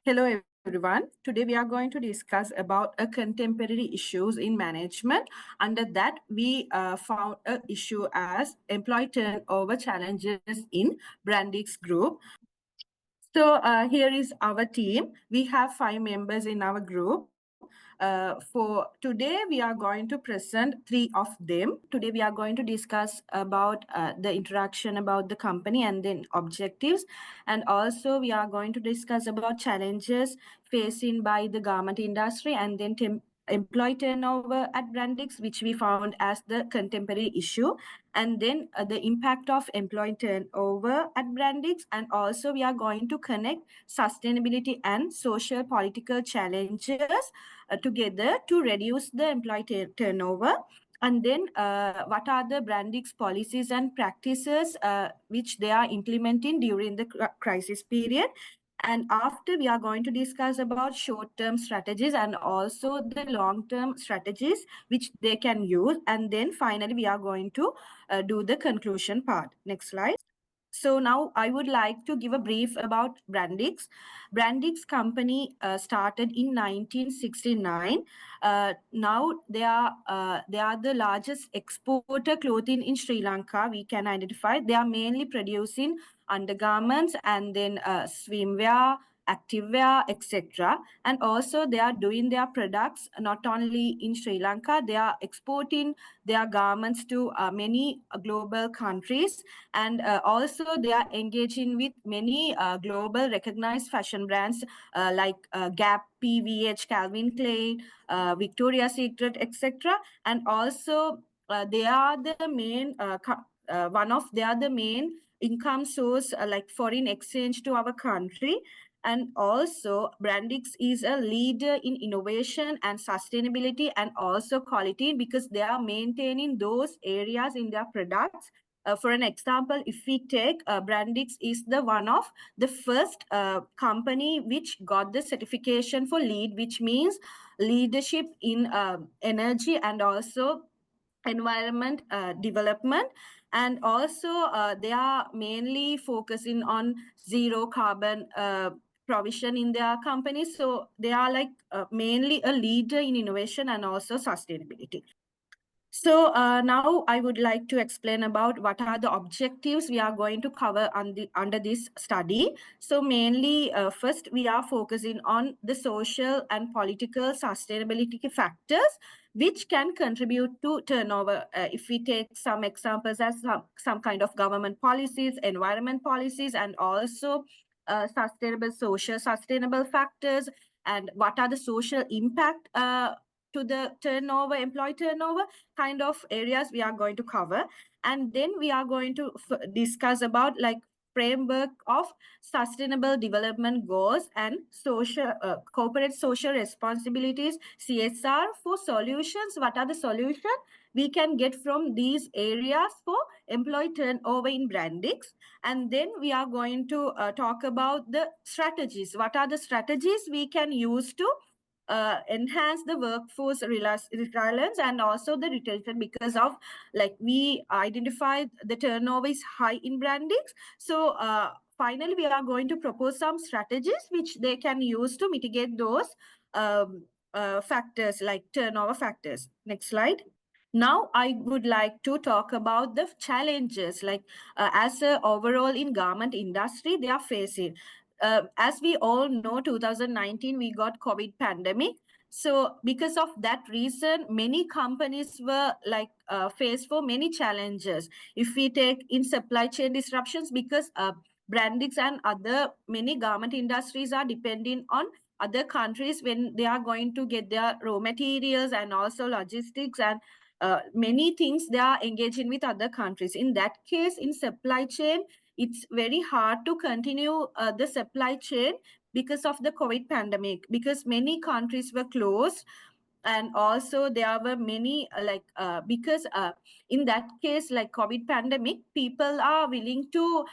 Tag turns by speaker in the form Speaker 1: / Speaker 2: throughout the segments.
Speaker 1: Hello everyone. Today we are going to discuss about a contemporary issues in management. Under that, we found a issue as employee turnover challenges in Brandix Group. So here is our team. We have 5 members in our group. For today, we are going to present 3 of them. Today, we are going to discuss about the interaction about the company and then objectives. And also, we are going to discuss about challenges facing by the garment industry and then employee turnover at Brandix, which we found as the contemporary issue, and then the impact of employee turnover at Brandix. And also, we are going to connect sustainability and social political challenges together to reduce the employee turnover. And then what are the Brandix policies and practices which they are implementing during the crisis period. And after, we are going to discuss about short-term strategies and also the long-term strategies which they can use. And then finally, we are going to do the conclusion part. Next slide. So now I would like to give a brief about Brandix. Brandix company started in 1969. Now they are the largest exporter clothing in Sri Lanka. We can identify they are mainly producing undergarments and then swimwear, activewear, etc. And also they are doing their products not only in Sri Lanka, they are exporting their garments to many global countries. And also they are engaging with many global recognized fashion brands like Gap, PVH, Calvin Klein, Victoria's Secret, etc. And also they are the main they are the main income source like foreign exchange to our country. And also Brandix is a leader in innovation and sustainability and also quality because they are maintaining those areas in their products. For an example, if we take Brandix is the one of the first company which got the certification for LEED, which means leadership in energy and also environment development. And also they are mainly focusing on zero carbon provision in their company. So they are like mainly a leader in innovation and also sustainability. So now I would like to explain about what are the objectives we are going to cover under this study. So mainly, first, we are focusing on the social and political sustainability factors which can contribute to turnover. If we take some examples as some kind of government policies, environment policies, and also sustainable factors, and what are the social impact to the turnover, employee turnover, kind of areas we are going to cover. And then we are going to discuss about like framework of sustainable development goals and social corporate social responsibilities, CSR, for solutions. What are the solutions we can get from these areas for employee turnover in Brandix? And then we are going to talk about the strategies. What are the strategies we can use to enhance the workforce resilience and also the retention, because of like we identified the turnover is high in Brandix. So finally, we are going to propose some strategies which they can use to mitigate those factors like turnover factors. Next slide. Now I would like to talk about the challenges like as overall in garment industry they are facing. As we all know, 2019 we got COVID pandemic. So because of that reason, many companies were like faced for many challenges. If we take in supply chain disruptions, because Brandix and other many garment industries are depending on other countries when they are going to get their raw materials and also logistics and many things they are engaging with other countries. In that case, in supply chain, it's very hard to continue the supply chain because of the COVID pandemic, because many countries were closed. And also there were many because in that case, like COVID pandemic, people are willing to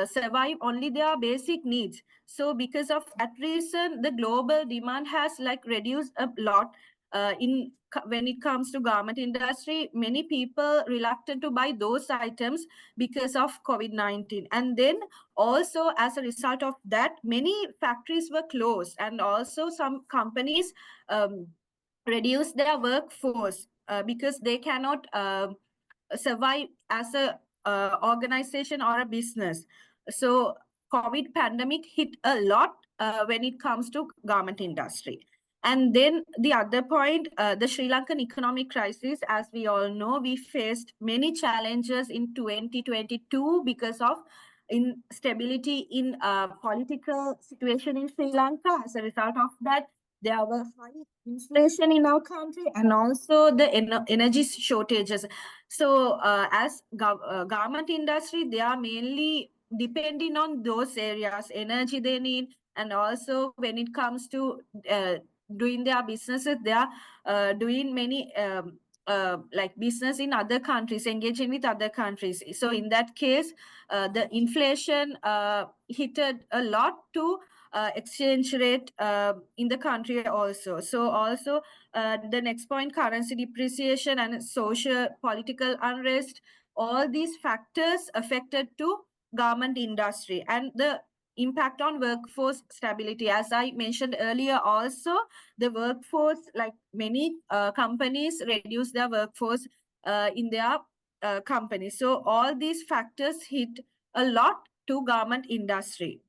Speaker 1: survive only their basic needs. So because of that reason, the global demand has like reduced a lot. when it comes to garment industry, many people reluctant to buy those items because of COVID-19. And then also as a result of that, many factories were closed, and also some companies reduced their workforce because they cannot survive as a organization or a business. So COVID pandemic hit a lot when it comes to garment industry. And then the other point, the Sri Lankan economic crisis, as we all know, we faced many challenges in 2022 because of instability in political situation in Sri Lanka. As a result of that, there were high inflation in our country, and also the energy shortages. So as garment industry, they are mainly depending on those areas, energy they need, and also when it comes to doing their businesses, they are doing many like business in other countries, engaging with other countries. So in that case, the inflation hit a lot to exchange rate in the country also. So also the next point, currency depreciation and social political unrest, all these factors affected to garment industry. And the impact on workforce stability, as I mentioned earlier, also the workforce, like many companies reduce their workforce in their companies. So all these factors hit a lot to garment industry.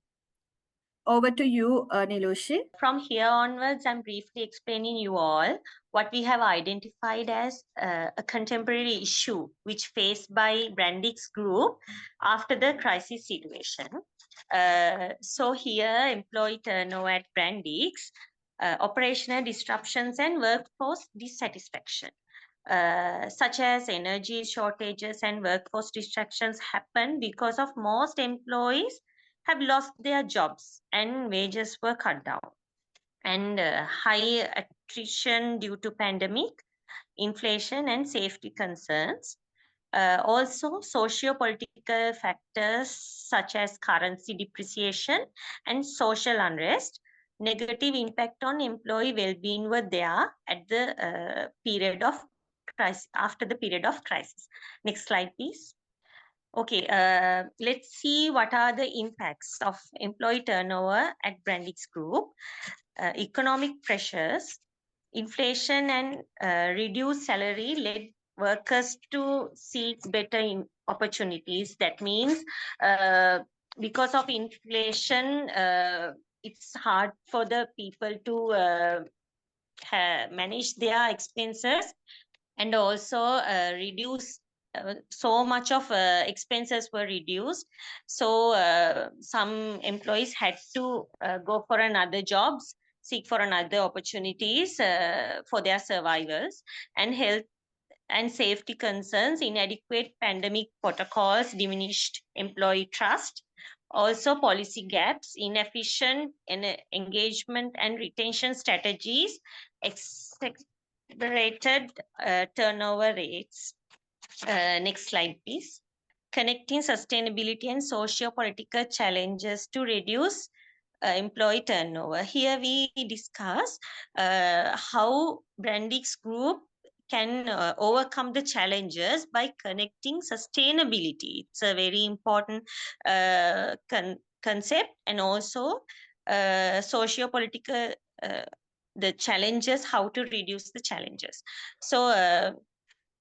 Speaker 1: Over to you, Nilushi.
Speaker 2: From here onwards, I'm briefly explaining you all what we have identified as a contemporary issue which faced by Brandix Group after the crisis situation. So here, employee turnover at Brandix, operational disruptions and workforce dissatisfaction. Such as energy shortages and workforce distractions happen because of most employees have lost their jobs and wages were cut down, and high attrition due to pandemic, inflation and safety concerns. Also, socio-political factors such as currency depreciation and social unrest, negative impact on employee well-being were there at the period of crisis, after the period of crisis. Next slide, please. Okay, let's see what are the impacts of employee turnover at Brandix Group. Economic pressures, inflation and reduced salary led workers to seek better opportunities. That means because of inflation, it's hard for the people to manage their expenses, and also reduce so much of expenses were reduced. So some employees had to go for another jobs, seek for another opportunities for their survivals. And health and safety concerns, inadequate pandemic protocols diminished employee trust. Also, policy gaps, inefficient engagement and retention strategies, accelerated turnover rates. Next slide, please. Connecting sustainability and socio-political challenges to reduce employee turnover. Here we discuss how Brandix Group can overcome the challenges by connecting sustainability. It's a very important concept, and also socio-political the challenges, how to reduce the challenges. So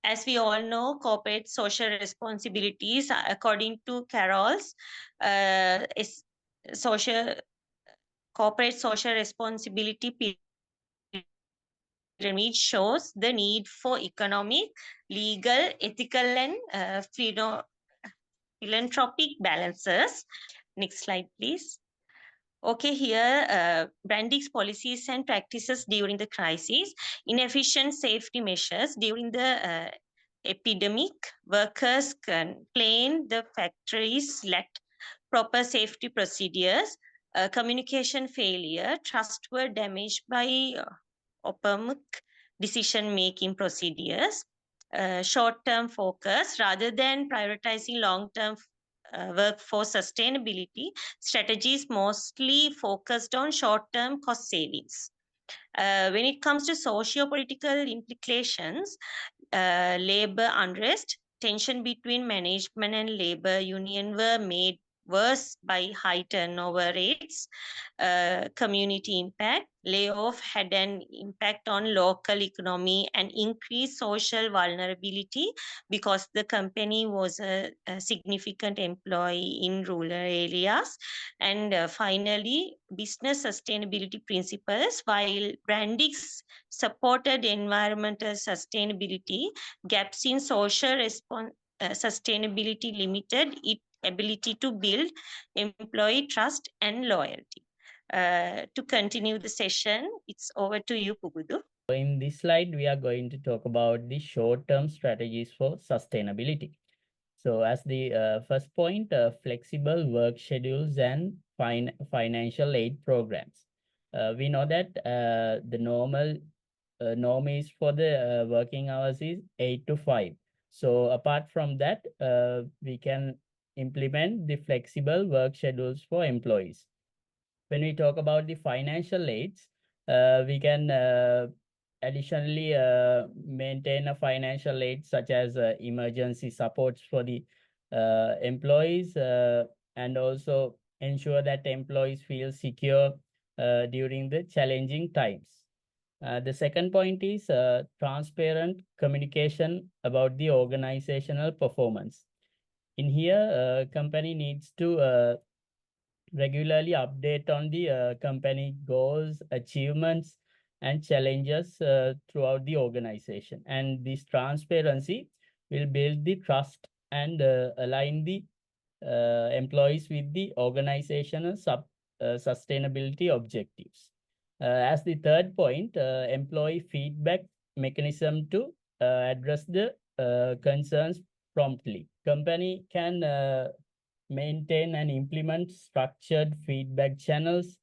Speaker 2: as we all know, corporate social responsibilities, according to Carroll's is corporate social responsibility pyramid shows the need for economic, legal, ethical, and philanthropic balances. Next slide, please. Okay, here, Brandix policies and practices during the crisis, inefficient safety measures during the epidemic, workers complained the factories lacked proper safety procedures, communication failure, trust were damaged by opaque decision-making procedures, short-term focus rather than prioritizing long-term workforce sustainability, strategies mostly focused on short-term cost savings. When it comes to socio-political implications, labor unrest, tension between management and labor union were made worse by high turnover rates, community impact. Layoff had an impact on local economy and increased social vulnerability because the company was a significant employee in rural areas. And finally, business sustainability principles. While Brandix supported environmental sustainability, gaps in social sustainability limited its ability to build employee trust and loyalty. To continue the session, it's over to you, Pugudu.
Speaker 3: In this slide, we are going to talk about the short-term strategies for sustainability. So as the first point, flexible work schedules and financial aid programs. We know that the norm is for the working hours is 8 to 5. So apart from that, we can implement the flexible work schedules for employees. When we talk about the financial aids, we can additionally maintain a financial aid such as emergency supports for the employees, and also ensure that employees feel secure during the challenging times. The second point is transparent communication about the organizational performance. In here, company needs to regularly update on the company goals, achievements, and challenges throughout the organization. And this transparency will build the trust and align the employees with the organizational sustainability objectives. As the third point, employee feedback mechanism to address the concerns promptly. Company can maintain and implement structured feedback channels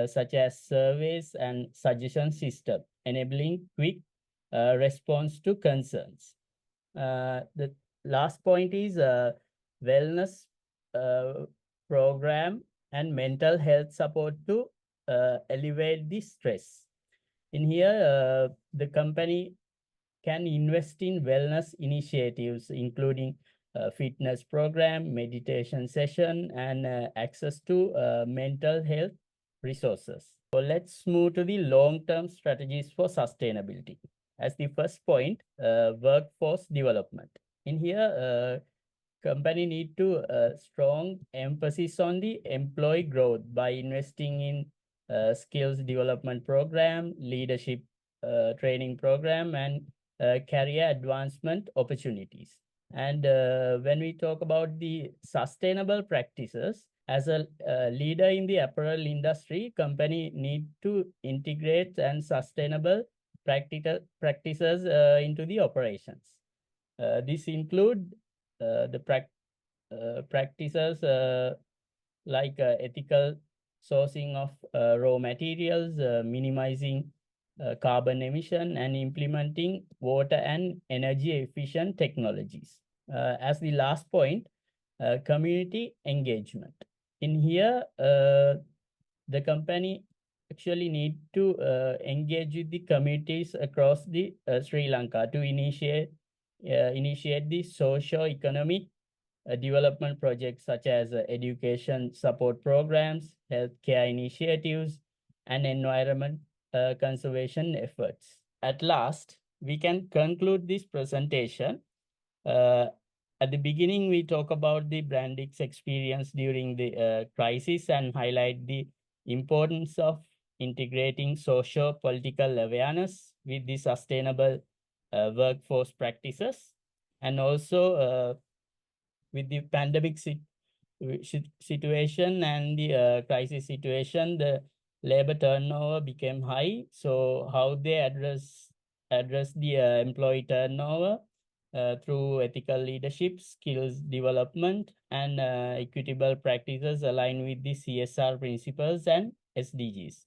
Speaker 3: such as surveys and suggestion system, enabling quick response to concerns. The last point is wellness program and mental health support to elevate the stress. In here, the company can invest in wellness initiatives, including fitness program, meditation session, and access to mental health resources. So let's move to the long-term strategies for sustainability. As the first point, workforce development. In here, company need to strong emphasis on the employee growth by investing in skills development program, leadership training program, and career advancement opportunities. And when we talk about the sustainable practices, as a leader in the apparel industry, company need to integrate and sustainable practices into the operations. This include the practices like ethical sourcing of raw materials, minimizing carbon emission, and implementing water and energy efficient technologies. As the last point, community engagement. In here, the company actually need to engage with the communities across the Sri Lanka to initiate the socio-economic development projects such as education support programs, healthcare initiatives, and environment conservation efforts. At last, we can conclude this presentation. At the beginning, we talk about the Brandix experience during the crisis and highlight the importance of integrating socio-political awareness with the sustainable workforce practices, and also with the pandemic situation and the crisis situation, the labor turnover became high. So how they address the employee turnover through ethical leadership, skills development, and equitable practices aligned with the CSR principles and SDGs.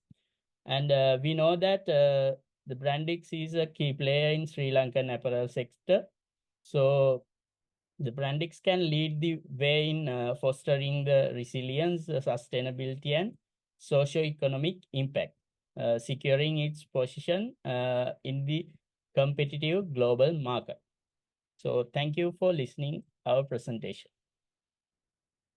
Speaker 3: And we know that the Brandix is a key player in Sri Lankan apparel sector. So the Brandix can lead the way in fostering the resilience, sustainability, and socio-economic impact. securing its position in the competitive global market. So thank you for listening our presentation.